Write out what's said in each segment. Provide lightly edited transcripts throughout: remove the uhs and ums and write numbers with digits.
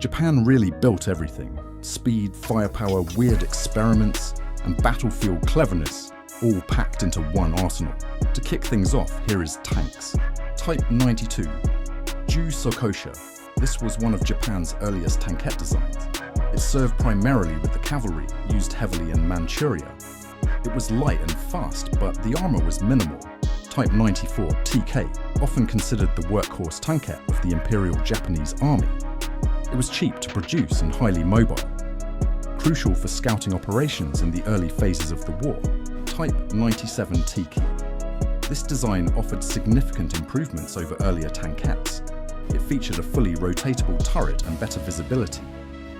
Japan really built everything. Speed, firepower, weird experiments, and battlefield cleverness, all packed into one arsenal. To kick things off, here is tanks. Type 92, Ju Sokosha. This was one of Japan's earliest tankette designs. It served primarily with the cavalry, used heavily in Manchuria. It was light and fast, but the armor was minimal. Type 94, TK, often considered the workhorse tankette of the Imperial Japanese Army. It was cheap to produce and highly mobile, crucial for scouting operations in the early phases of the war. Type 97 Tiki. This design offered significant improvements over earlier tankettes. It featured a fully rotatable turret and better visibility.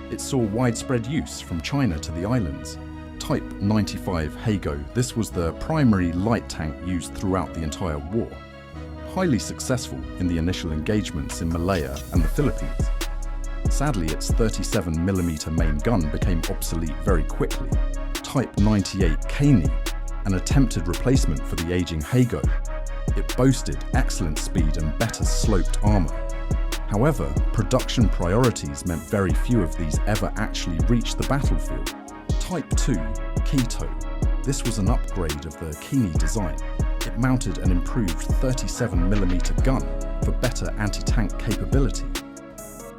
It saw widespread use from China to the islands. Type 95 Heigo. This was the primary light tank used throughout the entire war. Highly successful in the initial engagements in Malaya and the Philippines. Sadly, its 37mm main gun became obsolete very quickly. Type 98 Keini, an attempted replacement for the aging Heigo. It boasted excellent speed and better sloped armor. However, production priorities meant very few of these ever actually reached the battlefield. Type 2 Keito. This was an upgrade of the Keini design. It mounted an improved 37mm gun for better anti-tank capability.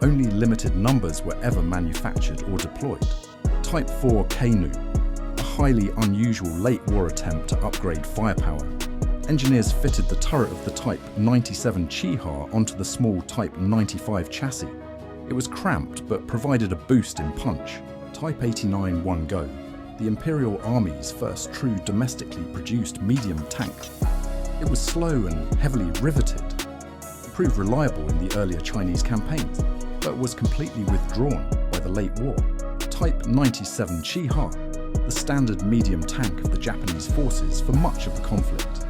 Only limited numbers were ever manufactured or deployed. Type 4 Keinu, a highly unusual late war attempt to upgrade firepower. Engineers fitted the turret of the Type 97 Chiha onto the small Type 95 chassis. It was cramped but provided a boost in punch. Type 89 One-Go, the Imperial Army's first true domestically produced medium tank. It was slow and heavily riveted. It proved reliable in the earlier Chinese campaigns, but was completely withdrawn by the late war. Type 97 Chiha, the standard medium tank of the Japanese forces for much of the conflict.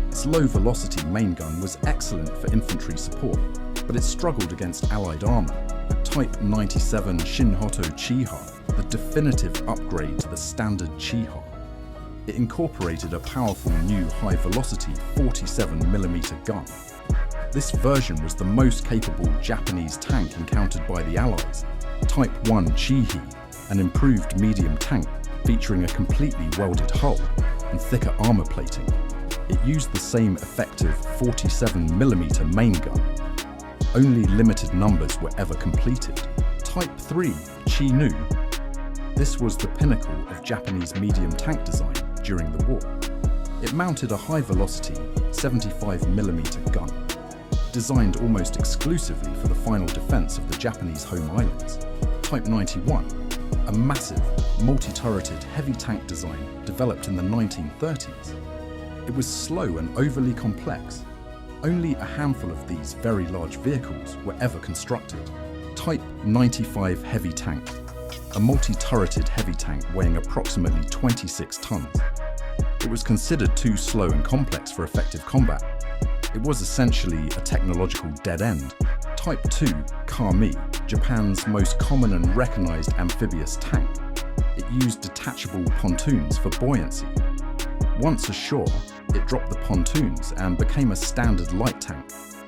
Its low-velocity main gun was excellent for infantry support, but it struggled against Allied armor. Type 97 Shinhoto Chiha, the definitive upgrade to the standard Chiha. It incorporated a powerful new high-velocity 47mm gun. This version was the most capable Japanese tank encountered by the Allies. Type 1 Chihi, an improved medium tank featuring a completely welded hull and thicker armor plating. It used the same effective 47mm main gun. Only limited numbers were ever completed. Type 3 Chi-Nu. This was the pinnacle of Japanese medium tank design during the war. It mounted a high-velocity 75mm gun, designed almost exclusively for the final defense of the Japanese home islands. Type 91, a massive, multi-turreted heavy tank design developed in the 1930s. It was slow and overly complex. Only a handful of these very large vehicles were ever constructed. Type 95 Heavy Tank, a multi-turreted heavy tank weighing approximately 26 tons. It was considered too slow and complex for effective combat. It was essentially a technological dead end. Type 2 Kami, Japan's most common and recognized amphibious tank. It used detachable pontoons for buoyancy. Once ashore, it dropped the pontoons and became a standard light tank.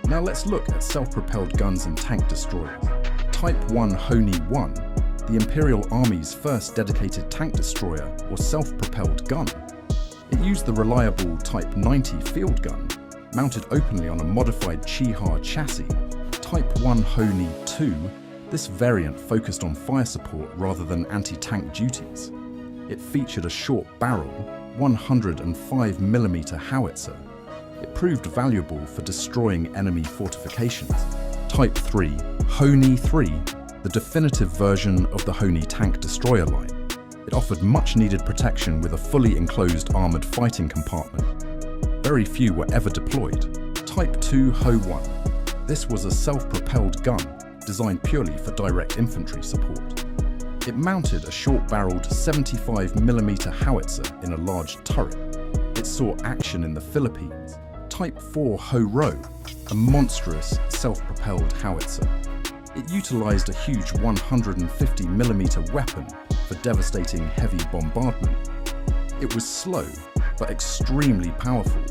Now let's look at self-propelled guns and tank destroyers. Type 1 Honi 1, the Imperial Army's first dedicated tank destroyer or self-propelled gun. It used the reliable Type 90 field gun, mounted openly on a modified Chiha chassis. Type 1 Honi 2, this variant focused on fire support rather than anti-tank duties. It featured a short barrel, 105mm howitzer. It proved valuable for destroying enemy fortifications. Type 3 Honi 3, the definitive version of the Honi tank destroyer line. It offered much-needed protection with a fully enclosed armored fighting compartment. Very few were ever deployed. Type 2 Ho 1. This was a self-propelled gun designed purely for direct infantry support. It mounted a short-barreled 75mm howitzer in a large turret. It saw action in the Philippines. Type 4 Ho-Ro, a monstrous self-propelled howitzer. It utilized a huge 150mm weapon for devastating heavy bombardment. It was slow, but extremely powerful.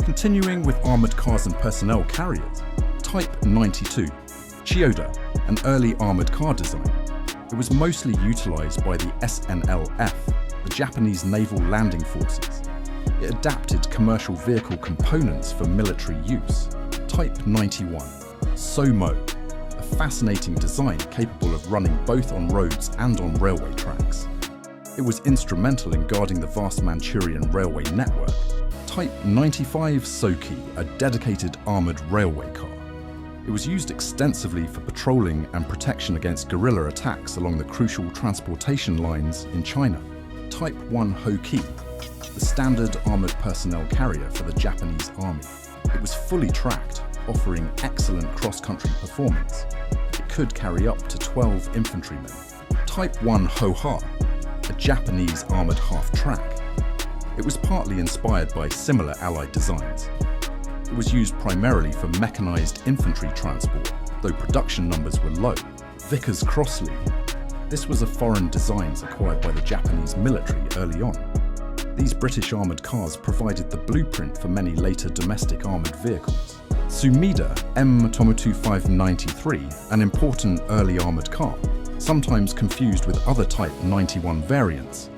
Continuing with armored cars and personnel carriers, Type 92. Chiyoda, an early armoured car design. It was mostly utilised by the SNLF, the Japanese Naval Landing Forces. It adapted commercial vehicle components for military use. Type 91, Somo, a fascinating design capable of running both on roads and on railway tracks. It was instrumental in guarding the vast Manchurian railway network. Type 95 Soki, a dedicated armoured railway car. It was used extensively for patrolling and protection against guerrilla attacks along the crucial transportation lines in China. Type 1 Hoki, the standard armoured personnel carrier for the Japanese army. It was fully tracked, offering excellent cross-country performance. It could carry up to 12 infantrymen. Type 1 Hoha, a Japanese armoured half-track. It was partly inspired by similar Allied designs. It was used primarily for mechanised infantry transport, though production numbers were low. Vickers Crossley. This was a foreign design acquired by the Japanese military early on. These British armoured cars provided the blueprint for many later domestic armoured vehicles. Sumida M22593, an important early armoured car, sometimes confused with other Type 91 variants.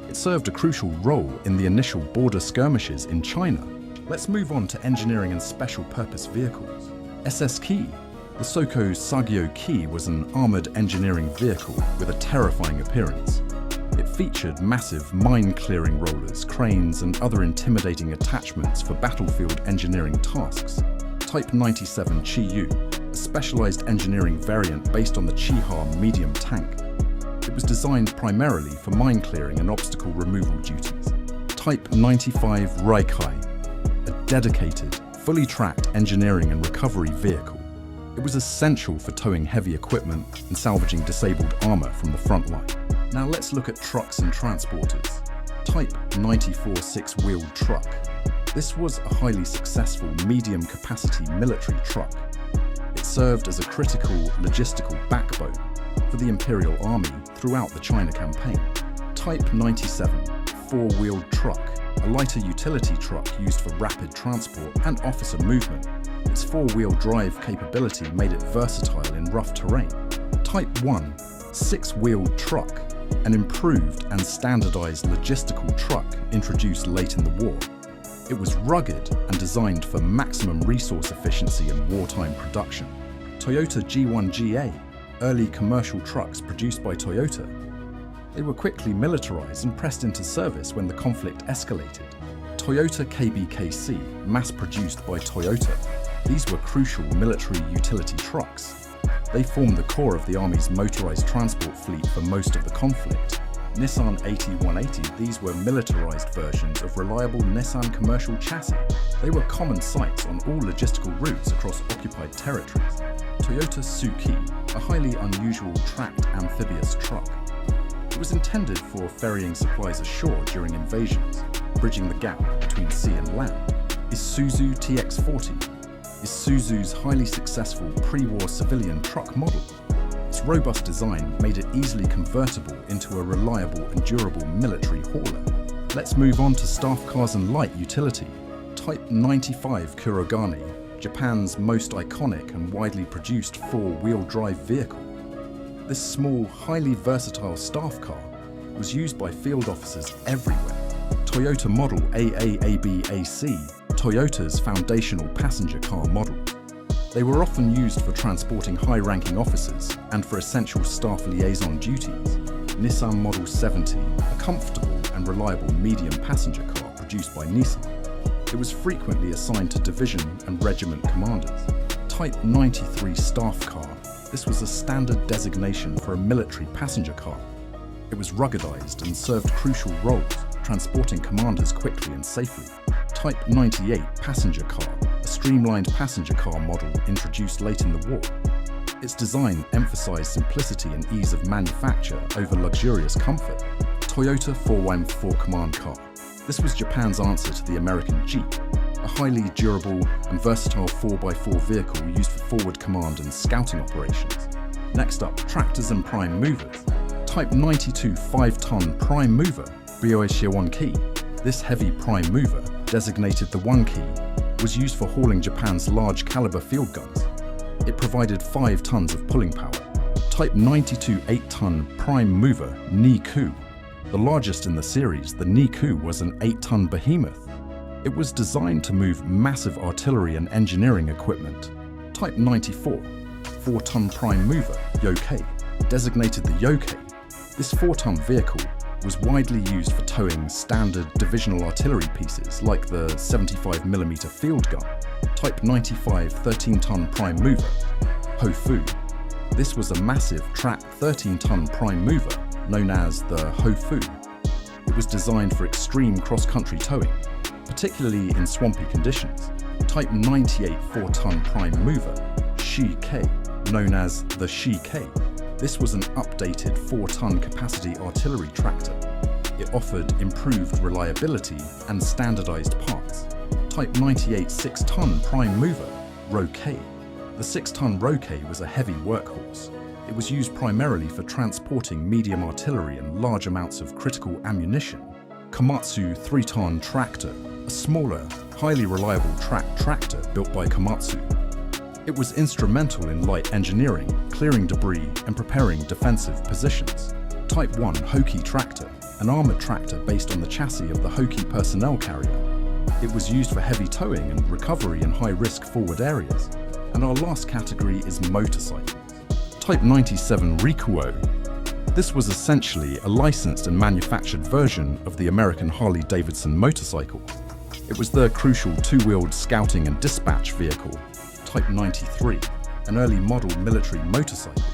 It served a crucial role in the initial border skirmishes in China. Let's move on to engineering and special purpose vehicles. SS Ki. The Soko Sagyo Ki was an armoured engineering vehicle with a terrifying appearance. It featured massive mine-clearing rollers, cranes and other intimidating attachments for battlefield engineering tasks. Type 97 Chi-Yu, a specialised engineering variant based on the Chi-Ha medium tank. It was designed primarily for mine clearing and obstacle removal duties. Type 95 Raikai, a dedicated, fully tracked engineering and recovery vehicle. It was essential for towing heavy equipment and salvaging disabled armour from the front line. Now let's look at trucks and transporters. Type 94 six-wheeled truck. This was a highly successful medium-capacity military truck. It served as a critical logistical backbone for the Imperial Army throughout the China campaign. Type 97 four-wheeled truck, a lighter utility truck used for rapid transport and officer movement. Its four-wheel drive capability made it versatile in rough terrain. Type 1 six-wheeled truck, an improved and standardized logistical truck introduced late in the war. It was rugged and designed for maximum resource efficiency and wartime production. Toyota G1GA, early commercial trucks produced by Toyota. They were quickly militarized and pressed into service when the conflict escalated. Toyota KBKC, mass-produced by Toyota. These were crucial military utility trucks. They formed the core of the Army's motorized transport fleet for most of the conflict. Nissan 8180, these were militarized versions of reliable Nissan commercial chassis. They were common sights on all logistical routes across occupied territories. Toyota Tsuki, a highly unusual tracked amphibious truck. It was intended for ferrying supplies ashore during invasions, bridging the gap between sea and land. Isuzu TX40, Isuzu's highly successful pre-war civilian truck model. Its robust design made it easily convertible into a reliable and durable military hauler. Let's move on to staff cars and light utility. Type 95 Kurogane, Japan's most iconic and widely produced four-wheel drive vehicle. This small, highly versatile staff car was used by field officers everywhere. Toyota model AAABAC, Toyota's foundational passenger car model. They were often used for transporting high-ranking officers and for essential staff liaison duties. Nissan Model 70, a comfortable and reliable medium passenger car produced by Nissan. It was frequently assigned to division and regiment commanders. Type 93 staff car. This was a standard designation for a military passenger car. It was ruggedized and served crucial roles, transporting commanders quickly and safely. Type 98 passenger car, a streamlined passenger car model introduced late in the war. Its design emphasized simplicity and ease of manufacture over luxurious comfort. Toyota 414 Command Car. This was Japan's answer to the American Jeep, a highly durable and versatile 4x4 vehicle used for forward command and scouting operations. Next up, tractors and prime movers. Type 92 5-ton prime mover, Ryoshe 1 Key. This heavy prime mover, designated the 1 Key, was used for hauling Japan's large caliber field guns. It provided 5 tons of pulling power. Type 92 8-ton prime mover Niku. The largest in the series, the Niku was an 8-ton behemoth. It was designed to move massive artillery and engineering equipment. Type 94 4-ton prime mover Yokkei. Designated the Yokkei, this 4-ton vehicle was widely used for towing standard divisional artillery pieces like the 75mm field gun. Type 95 13-ton prime mover Hofu. This was a massive tracked 13-ton prime mover known as the Hofu. It was designed for extreme cross-country towing, particularly in swampy conditions. Type 98 4-ton prime mover Shikei, known as the Shikei. This was an updated 4-ton capacity artillery tractor. It offered improved reliability and standardized parts. Type 98 6-ton prime mover Rokkei. The 6-ton Rokkei was a heavy workhorse. It was used primarily for transporting medium artillery and large amounts of critical ammunition. Komatsu 3-ton tractor, a smaller, highly reliable tracked tractor built by Komatsu. It was instrumental in light engineering, clearing debris, and preparing defensive positions. Type 1 Hoki tractor, an armored tractor based on the chassis of the Hoki personnel carrier. It was used for heavy towing and recovery in high-risk forward areas. And our last category is motorcycles. Type 97 Rikuo. This was essentially a licensed and manufactured version of the American Harley-Davidson motorcycle. It was the crucial two-wheeled scouting and dispatch vehicle. Type 93, an early model military motorcycle.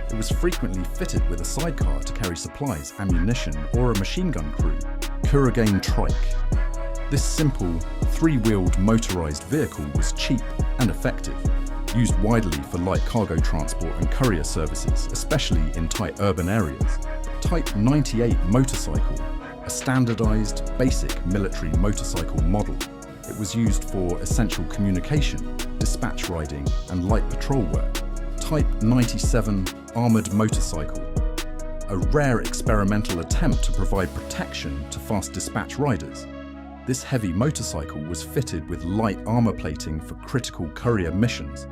It was frequently fitted with a sidecar to carry supplies, ammunition, or a machine gun crew. Kurogane Trike. This simple, 3-wheeled motorized vehicle was cheap and effective, used widely for light cargo transport and courier services, especially in tight urban areas. Type 98 motorcycle, a standardized, basic military motorcycle model. It was used for essential communication, dispatch riding, and light patrol work. Type 97 armored motorcycle, a rare experimental attempt to provide protection to fast dispatch riders. This heavy motorcycle was fitted with light armor plating for critical courier missions.